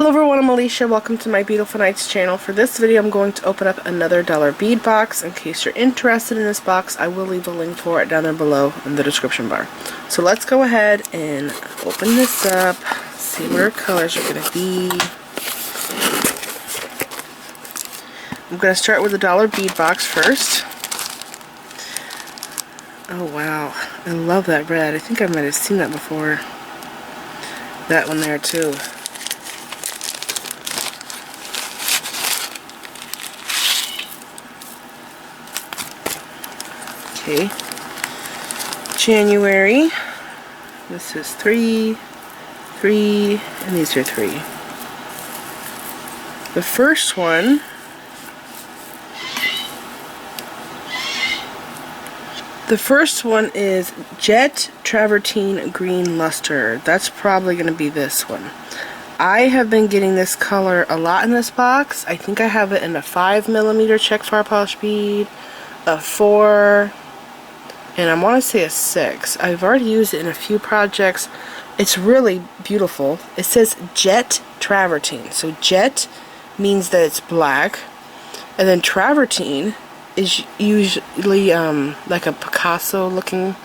Hello everyone, I'm Alicia. Welcome to my Beadifulnights channel. For this video, I'm going to open up another dollar bead box. In case you're interested in this box, I will leave a link for it down there below in the description bar. So let's go ahead and open this up, see what our colors are going to be. I'm going to start with the dollar bead box first. Oh wow, I love that red. I think I might have seen that before. That one there too. Okay, January, this is 3, 3, and these are 3. The first one is Jet Travertine Green Luster. That's probably going to be this one. I have been getting this color a lot in this box. I think I have it in a 5mm Czech fire polish bead, a 4, and I want to say a 6. I've already used it in a few projects. It's really beautiful. It says Jet Travertine. So Jet means that it's black, and then Travertine is usually like a Picasso looking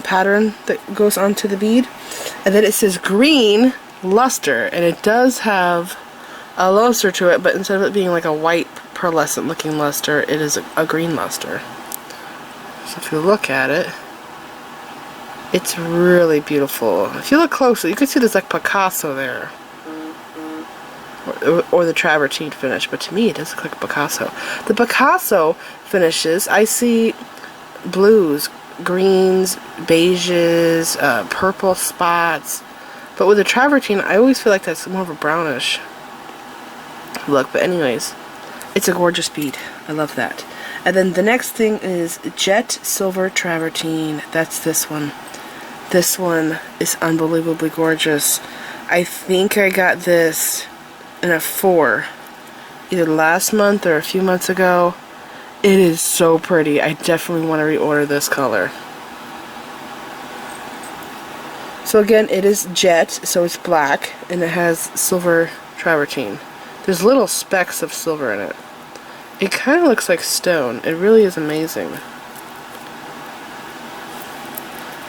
pattern that goes onto the bead. And then it says green luster, and it does have a luster to it, but instead of it being like a white pearlescent looking luster, it is a green luster. So if you look at it, it's really beautiful. If you look closely, you can see there's like Picasso there, or the travertine finish, but to me it does look like Picasso. The Picasso finishes, I see blues, greens, beiges, purple spots, but with the travertine I always feel like that's more of a brownish look. But anyways, it's a gorgeous bead. I love that. And then the next thing is Jet Silver Travertine. That's this one. This one is unbelievably gorgeous. I think I got this in a 4 either last month or a few months ago. It is so pretty. I definitely want to reorder this color. So again, it is Jet, so it's black, and it has silver travertine. There's little specks of silver in it. It kind of looks like stone. It really is amazing.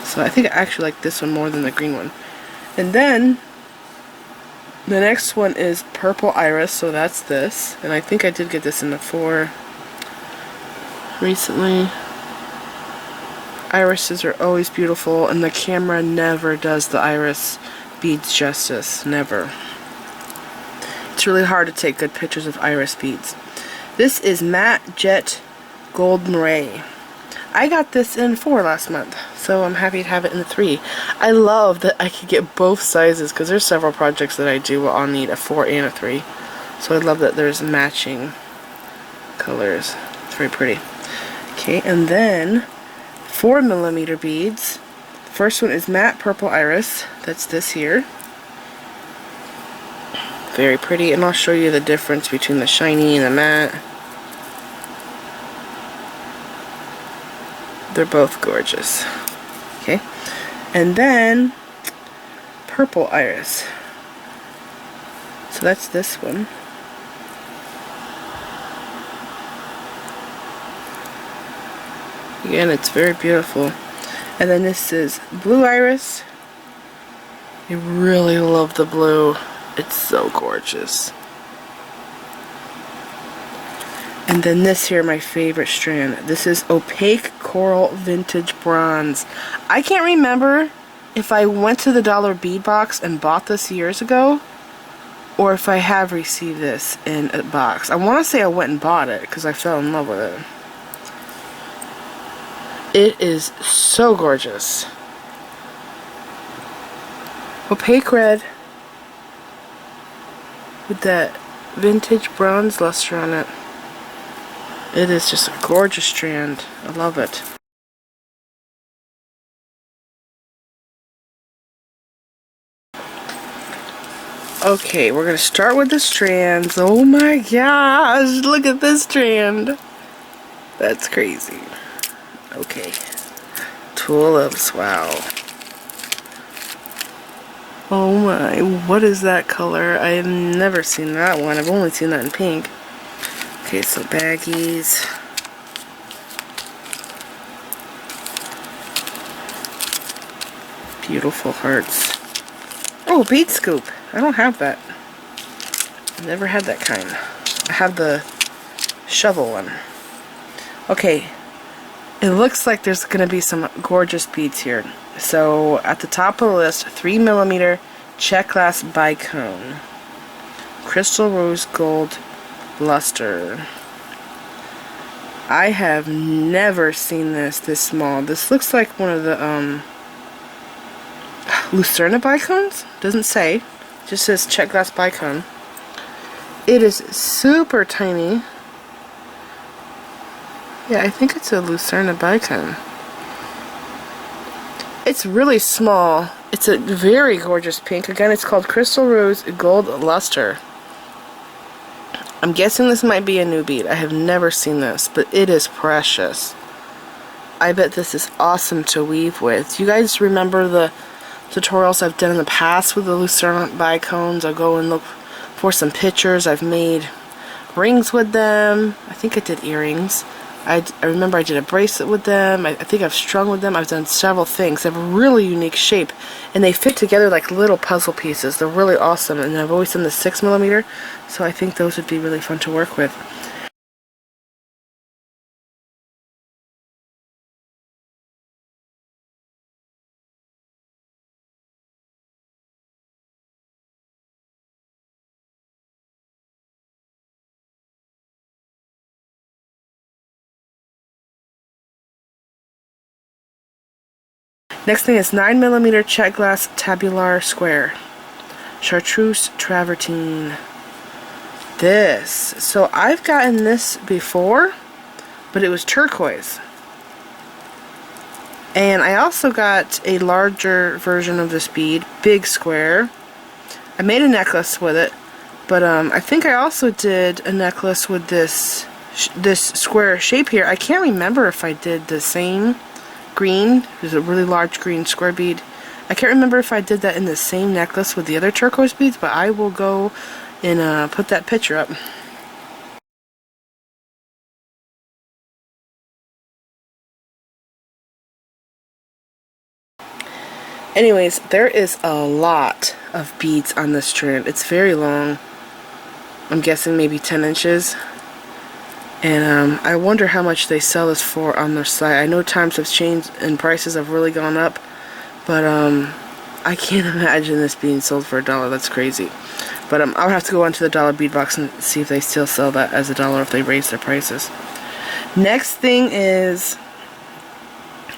So I think I actually like this one more than the green one. And then the next one is Purple Iris, so that's this. And I think I did get this in the 4 recently. Irises are always beautiful, and the camera never does the iris beads justice. Never. It's really hard to take good pictures of iris beads. This is Matte Jet Gold Moray. I got this in 4 last month, so I'm happy to have it in 3. I love that I can get both sizes, because there's several projects that I do where I'll need a 4 and a 3. So I love that there's matching colors. It's very pretty. Okay, and then 4mm beads. First one is Matte Purple Iris. That's this here. Very pretty, and I'll show you the difference between the shiny and the matte. They're both gorgeous. Okay, and then Purple Iris. So that's this one. Again, it's very beautiful. And then this is Blue Iris. I really love the blue. It's so gorgeous. And then this here, my favorite strand. This is Opaque Coral Vintage Bronze. I can't remember if I went to the dollar bead box and bought this years ago, or if I have received this in a box. I want to say I went and bought it because I fell in love with it. It is so gorgeous. Opaque red with that vintage bronze luster on it. It is just a gorgeous strand. I love it. Okay, we're going to start with the strands. Oh my gosh, look at this strand. That's crazy. Okay. Tulips, wow. Oh my, what is that color? I have never seen that one. I've only seen that in pink. Okay, so baggies. Beautiful hearts. Oh, bead scoop. I don't have that. I've never had that kind. I have the shovel one. Okay, it looks like there's going to be some gorgeous beads here. So at the top of the list, 3mm Czech glass bicone, crystal rose gold luster. I have never seen this small. This looks like one of the Lucerna bicones. Doesn't say. It just says Czech glass bicone. It is super tiny. Yeah, I think it's a Lucerna bicone. It's really small. It's a very gorgeous pink. Again, it's called Crystal Rose Gold Luster. I'm guessing this might be a new bead. I have never seen this, but it is precious. I bet this is awesome to weave with. You guys remember the tutorials I've done in the past with the Lucerna bicones? I'll go and look for some pictures. I've made rings with them. I think I did earrings. I remember I did a bracelet with them. I think I've strung with them. I've done several things. They have a really unique shape, and they fit together like little puzzle pieces. They're really awesome, and I've always done the 6mm, so I think those would be really fun to work with. Next thing is 9mm Czech glass Tabular square, Chartreuse Travertine. This, so I've gotten this before, but it was turquoise. And I also got a larger version of this bead, big square. I made a necklace with it, but I think I also did a necklace with this square shape here. I can't remember if I did the same green. There's a really large green square bead. I can't remember if I did that in the same necklace with the other turquoise beads, but I will go and put that picture up. Anyways, there is a lot of beads on this strand. It's very long. I'm guessing maybe 10 inches. And I wonder how much they sell this for on their site. I know times have changed and prices have really gone up, but I can't imagine this being sold for $1. That's crazy. But I'll have to go onto the dollar bead box and see if they still sell that as $1 if they raise their prices. Next thing is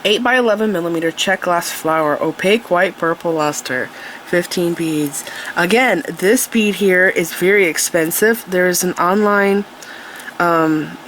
8x11mm Czech glass flower, opaque white purple luster, 15 beads. Again, this bead here is very expensive. There's an online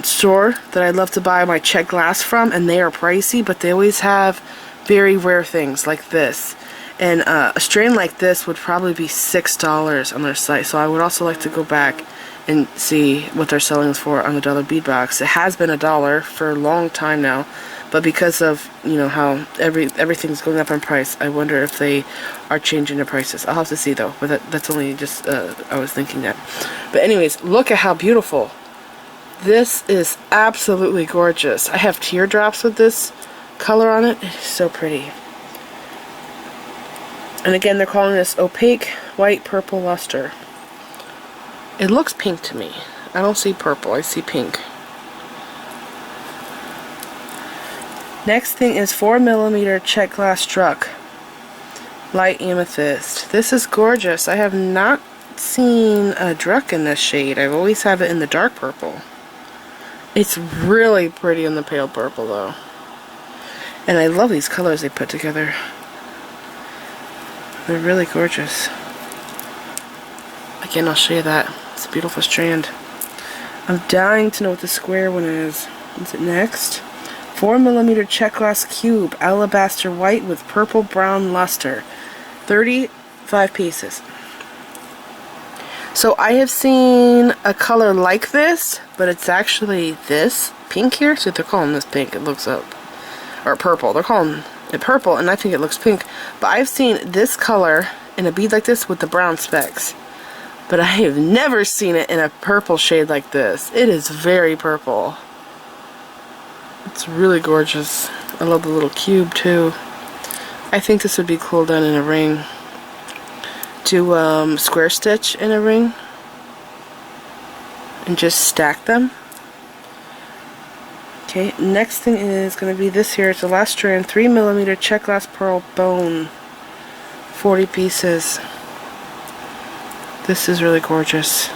store that I love to buy my Czech glass from, and they are pricey, but they always have very rare things like this. And a strand like this would probably be $6 on their site, so I would also like to go back and see what they're selling for on the dollar bead box. It has been $1 for a long time now, but because of, you know, how everything's going up in price, I wonder if they are changing their prices. I'll have to see though, but that's only just I was thinking that. But anyways, look at how beautiful. This is absolutely gorgeous. I have teardrops with this color on it. It is so pretty. And again, they're calling this opaque white purple luster. It looks pink to me. I don't see purple, I see pink. Next thing is 4mm Czech glass struck, light amethyst. This is gorgeous. I have not seen a druck in this shade. I've always have it in the dark purple. It's really pretty in the pale purple though. And I love these colors they put together. They're really gorgeous. Again, I'll show you that. It's a beautiful strand. I'm dying to know what the square one is. Is it next? 4mm Czech glass cube, alabaster white with purple brown luster. 35 pieces. So I have seen a color like this, but it's actually this pink here. So they're calling this pink, it looks up. Or purple. They're calling it purple, and I think it looks pink. But I've seen this color in a bead like this with the brown specks. But I have never seen it in a purple shade like this. It is very purple. It's really gorgeous. I love the little cube too. I think this would be cool done in a ring. Do square stitch in a ring and just stack them. Okay, next thing is going to be this here. It's the last strand, 3mm Czech glass pearl bone, 40 pieces. This is really gorgeous.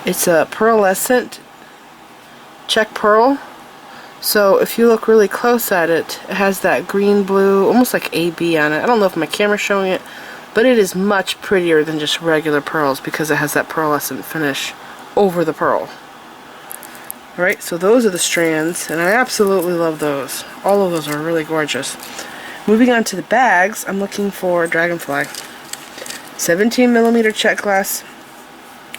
It's a pearlescent Czech pearl. So if you look really close at it, it has that green blue, almost like AB on it. I don't know if my camera's showing it, but it is much prettier than just regular pearls because it has that pearlescent finish over the pearl. Alright, so those are the strands, and I absolutely love those. All of those are really gorgeous. Moving on to the bags, I'm looking for Dragonfly. 17mm Czech glass,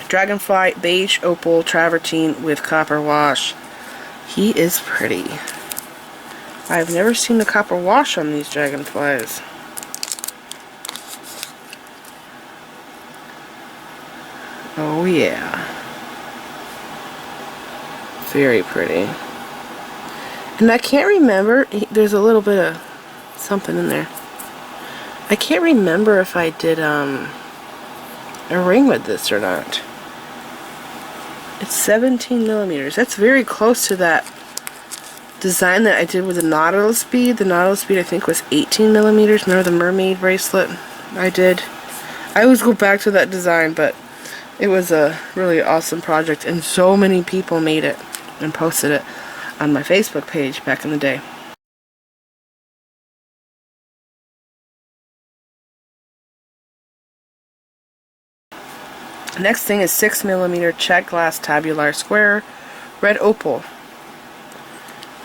Dragonfly, beige opal travertine with copper wash. He is pretty. I've never seen the copper wash on these Dragonflies. Oh yeah. Very pretty. And I can't remember, there's a little bit of something in there. I can't remember if I did a ring with this or not. It's 17mm. That's very close to that design that I did with the Nautilus bead. The Nautilus bead I think was 18mm. Remember the mermaid bracelet I did? I always go back to that design, but it was a really awesome project and so many people made it and posted it on my Facebook page back in the day. Next thing is 6mm Czech glass tabular square red opal.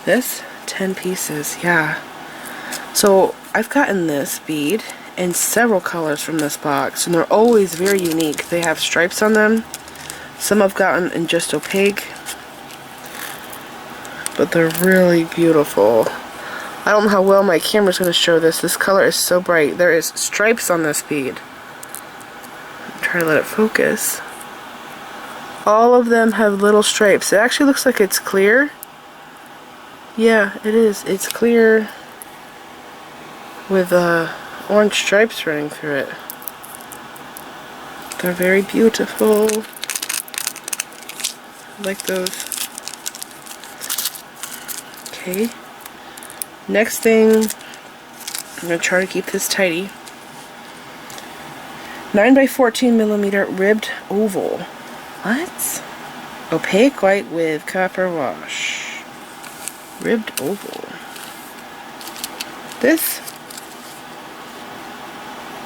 This 10 pieces, yeah. So I've gotten this bead in several colors from this box, and they're always very unique. They have stripes on them. Some I've gotten in just opaque, but they're really beautiful. I don't know how well my camera's going to show this. This color is so bright. There is stripes on this bead. Try to let it focus. All of them have little stripes. It actually looks like it's clear. Yeah, it is. It's clear with orange stripes running through it. They're very beautiful. I like those. Okay. Next thing, I'm going to try to keep this tidy. 9x14mm ribbed oval. What? Opaque white with copper wash. Ribbed oval. This?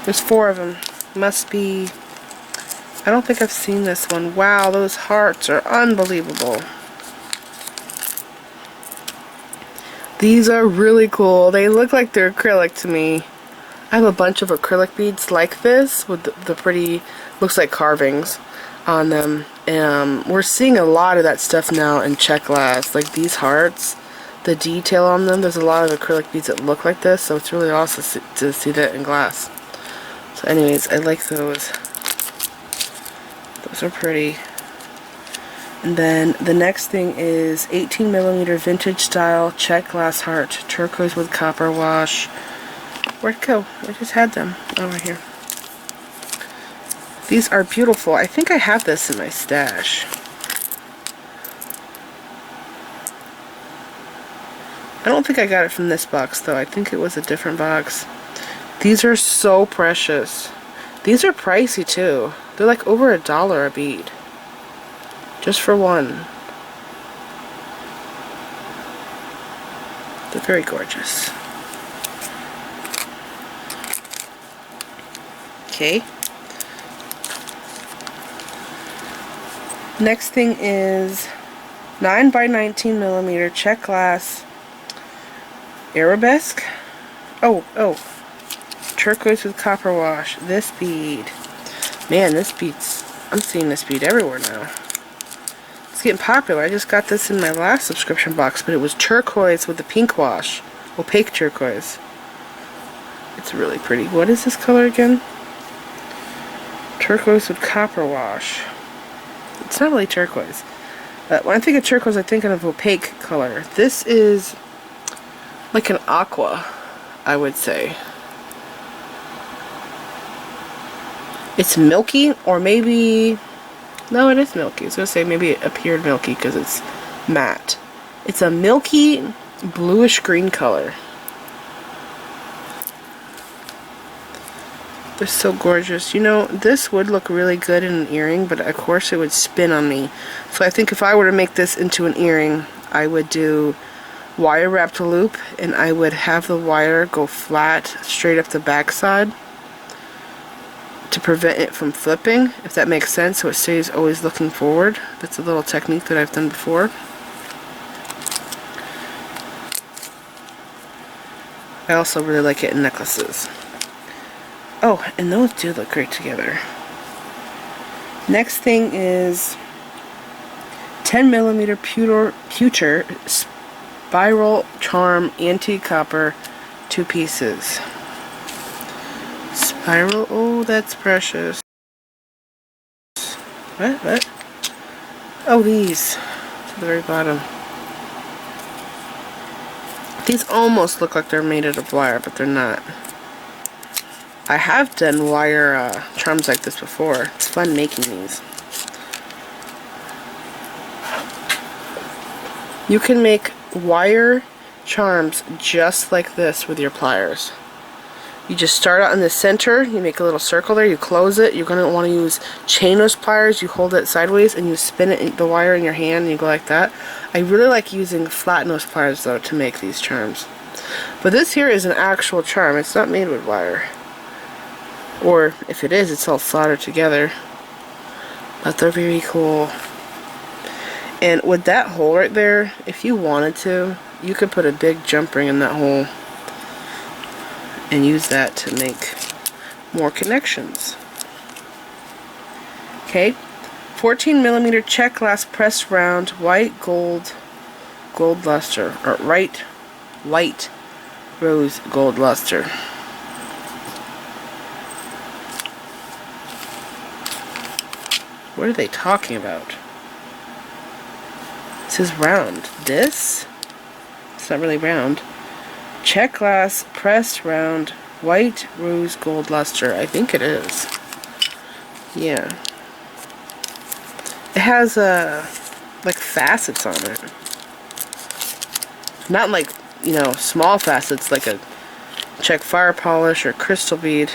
There's 4 of them. Must be... I don't think I've seen this one. Wow, those hearts are unbelievable. These are really cool. They look like they're acrylic to me. I have a bunch of acrylic beads like this with the pretty, looks like carvings on them. We're seeing a lot of that stuff now in Czech glass. Like these hearts, the detail on them, there's a lot of acrylic beads that look like this, so it's really awesome to see that in glass. So anyways, I like those. Those are pretty. And then the next thing is 18mm vintage style Czech glass heart, turquoise with copper wash. Where'd it go? I just had them. Oh, right here. These are beautiful. I think I have this in my stash. I don't think I got it from this box, though. I think it was a different box. These are so precious. These are pricey, too. They're like over $1 a bead. Just for one. They're very gorgeous. Okay. Next thing is 9x19mm Czech glass Arabesque. Oh, turquoise with copper wash. This bead. Man, this bead's... I'm seeing this bead everywhere now. It's getting popular. I just got this in my last subscription box, but it was turquoise with the pink wash. Opaque turquoise. It's really pretty. What is this color again? Turquoise with copper wash. It's not really turquoise. When I think of turquoise, I think of opaque color. This is like an aqua, I would say. It's milky, or maybe... No, it is milky. I was going to say maybe it appeared milky because it's matte. It's a milky, bluish green color. They're so gorgeous. You know, this would look really good in an earring, but of course it would spin on me. So I think if I were to make this into an earring, I would do wire wrapped loop, and I would have the wire go flat straight up the backside to prevent it from flipping, if that makes sense, so it stays always looking forward. That's a little technique that I've done before. I also really like it in necklaces. Oh, and those do look great together. Next thing is 10mm Pewter Spiral Charm Antique Copper, 2 pieces. Spiral, oh, that's precious. What? Oh, these. To the very bottom. These almost look like they're made out of wire, but they're not. I have done wire charms like this before. It's fun making these. You can make wire charms just like this with your pliers. You just start out in the center, you make a little circle there, you close it. You're going to want to use chain nose pliers. You hold it sideways and you spin it, the wire in your hand, and you go like that. I really like using flat nose pliers though to make these charms. But this here is an actual charm. It's not made with wire. Or if it is, it's all soldered together. But they're very cool. And with that hole right there, if you wanted to, you could put a big jump ring in that hole and use that to make more connections. Okay, 14mm Czech glass pressed round white gold luster, or white rose gold luster. What are they talking about? It says round. This? It's not really round. Czech glass pressed round white rose gold luster. I think it is. Yeah. It has like facets on it. Not like, you know, small facets like a Czech fire polish or crystal bead,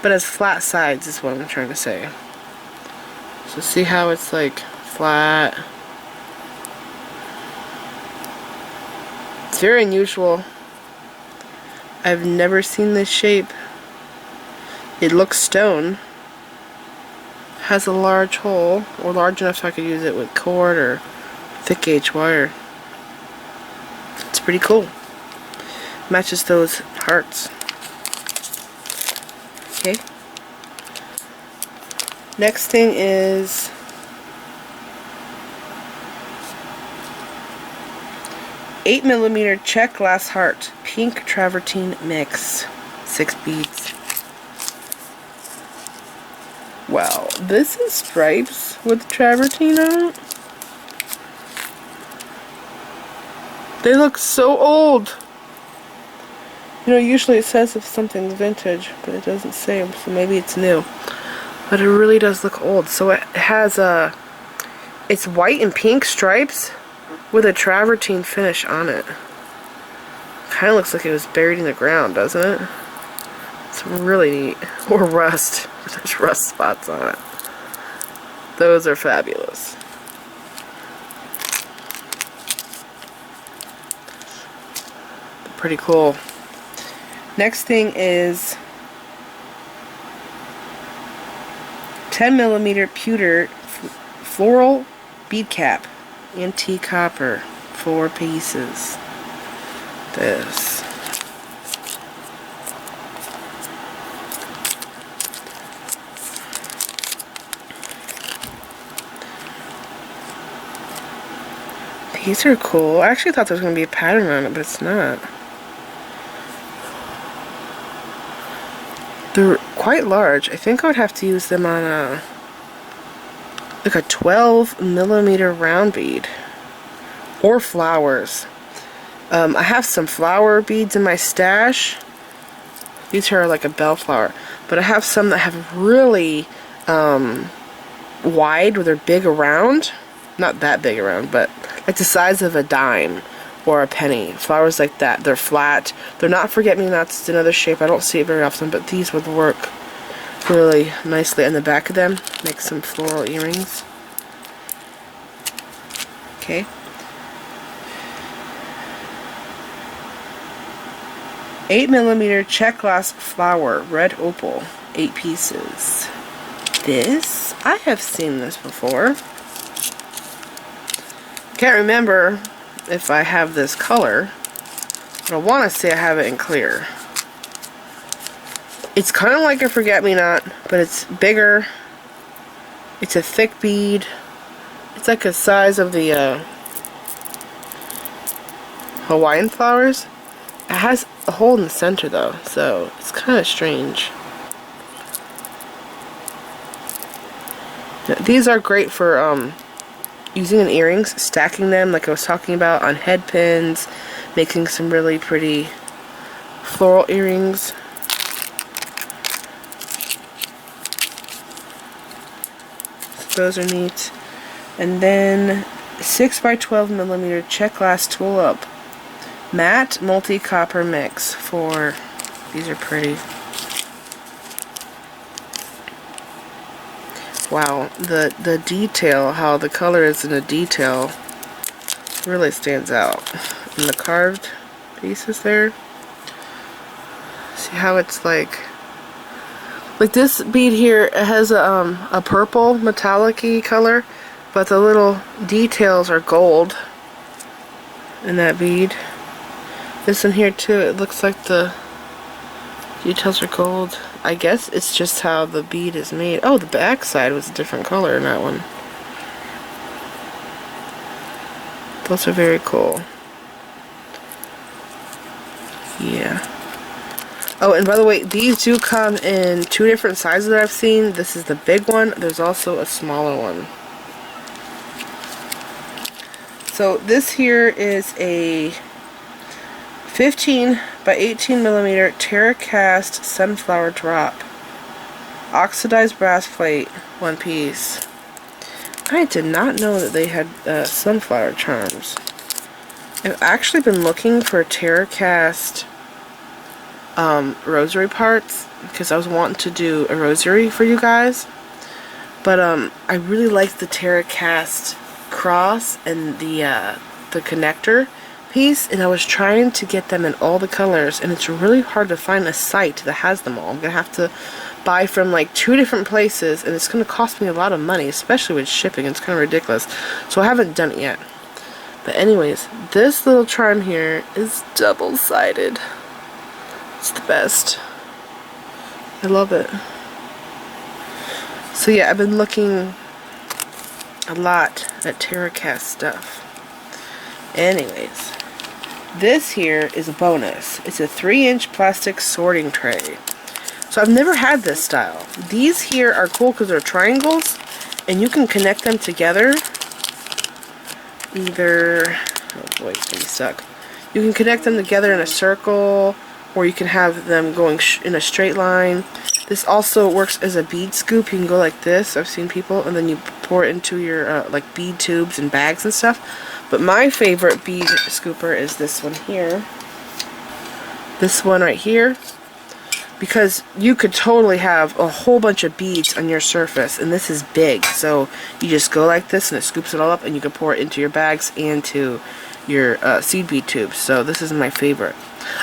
but has flat sides is what I'm trying to say. So see how it's like flat. It's very unusual. I've never seen this shape. It looks stone. Has a large hole, or large enough so I could use it with cord or thick gauge wire. It's pretty cool. Matches those hearts. Okay. Next thing is $8mm Czech glass heart, pink travertine mix, 6 beads. Wow, this is stripes with travertine on it. They look so old. You know, usually it says if something's vintage, but it doesn't say, so maybe it's new. But it really does look old. So it has it's white and pink stripes with a travertine finish on it. Kind of looks like it was buried in the ground, doesn't it? It's really neat. Or rust. There's rust spots on it. Those are fabulous. Pretty cool. Next thing is 10mm pewter floral bead cap, antique copper, 4 pieces. This. These are cool. I actually thought there was going to be a pattern on it, but it's not. They're quite large. I think I would have to use them on a 12mm round bead. Or flowers. I have some flower beads in my stash. These are like a bellflower. But I have some that have really wide, where they're big around. Not that big around, but like the size of a dime or a penny. Flowers like that. They're flat. They're not forget-me-nots. It's another shape. I don't see it very often, but these would work really nicely on the back of them. Make some floral earrings. Okay. $8mm Czech glass flower, red opal, 8 pieces. This, I have seen this before. Can't remember if I have this color, but I want to say I have it in clear. It's kind of like a forget-me-not, but it's bigger. It's a thick bead. It's like the size of the Hawaiian flowers. It has a hole in the center though, so it's kind of strange. These are great for using in earrings, stacking them like I was talking about on head pins, making some really pretty floral earrings. So those are neat. And then 6x12mm Czech glass tulip matte multi-copper mix for, these are pretty. Wow, the detail, how the color is in the detail really stands out. And the carved pieces there. See how it's like this bead here, it has a purple metallic-y color, but the little details are gold in that bead. This one here too, it looks like the details are gold. I guess it's just how the bead is made. Oh, the back side was a different color in that one. Those are very cool. Yeah. Oh, and by the way, these do come in 2 different sizes that I've seen. This is the big one. There's also a smaller one. So this here is a 15x18mm Terra cast sunflower drop. Oxidized brass plate, 1 piece. I did not know that they had sunflower charms. I've actually been looking for Terra cast rosary parts because I was wanting to do a rosary for you guys. But I really like the Terra cast cross and the connector piece, and I was trying to get them in all the colors, and it's really hard to find a site that has them all. I'm gonna have to buy from like 2 different places, and it's gonna cost me a lot of money, especially with shipping. It's kind of ridiculous, so I haven't done it yet. But anyways, this little charm here is double-sided. It's the best. I love it. So yeah, I've been looking a lot at Terra cast stuff. Anyways, this here is a bonus. It's a 3-inch plastic sorting tray. So I've never had this style. These here are cool because they're triangles, and you can connect them together. Either, oh boy, it's gonna be stuck. You can connect them together in a circle, or you can have them going in a straight line. This also works as a bead scoop. You can go like this. I've seen people, and then you pour it into your like bead tubes and bags and stuff. But my favorite bead scooper is this one here. This one right here. Because you could totally have a whole bunch of beads on your surface, and this is big. So you just go like this, and it scoops it all up, and you can pour it into your bags and to your seed bead tubes. So this is my favorite.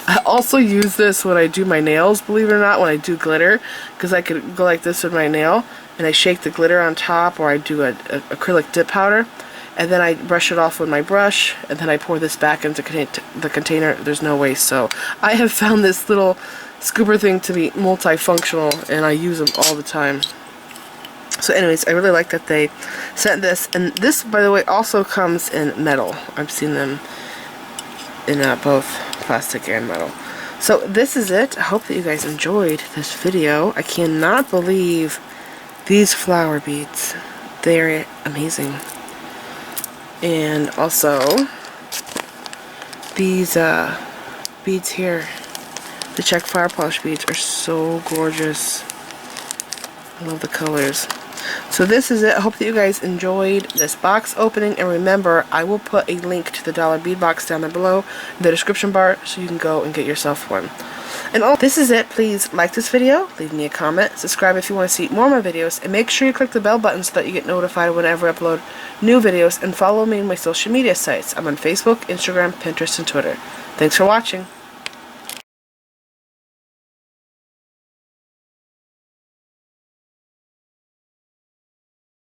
I also use this when I do my nails, believe it or not, when I do glitter, because I could go like this with my nail, and I shake the glitter on top, or I do a acrylic dip powder, and then I brush it off with my brush, and then I pour this back into the container. There's no waste. So I have found this little scooper thing to be multifunctional, and I use them all the time. So anyways, I really like that they sent this. And this, by the way, also comes in metal. I've seen them in both plastic and metal. So this is it. I hope that you guys enjoyed this video. I cannot believe these flower beads. They're amazing. And also these beads here, the Czech fire polish beads, are so gorgeous. I love the colors. So this is it. I hope that you guys enjoyed this box opening, and remember, I will put a link to the dollar bead box down there below in the description bar so you can go and get yourself one. And this is it. Please like this video, leave me a comment, subscribe if you want to see more of my videos, and make sure you click the bell button so that you get notified whenever I upload new videos, and follow me on my social media sites. I'm on Facebook, Instagram, Pinterest, and Twitter. Thanks for watching.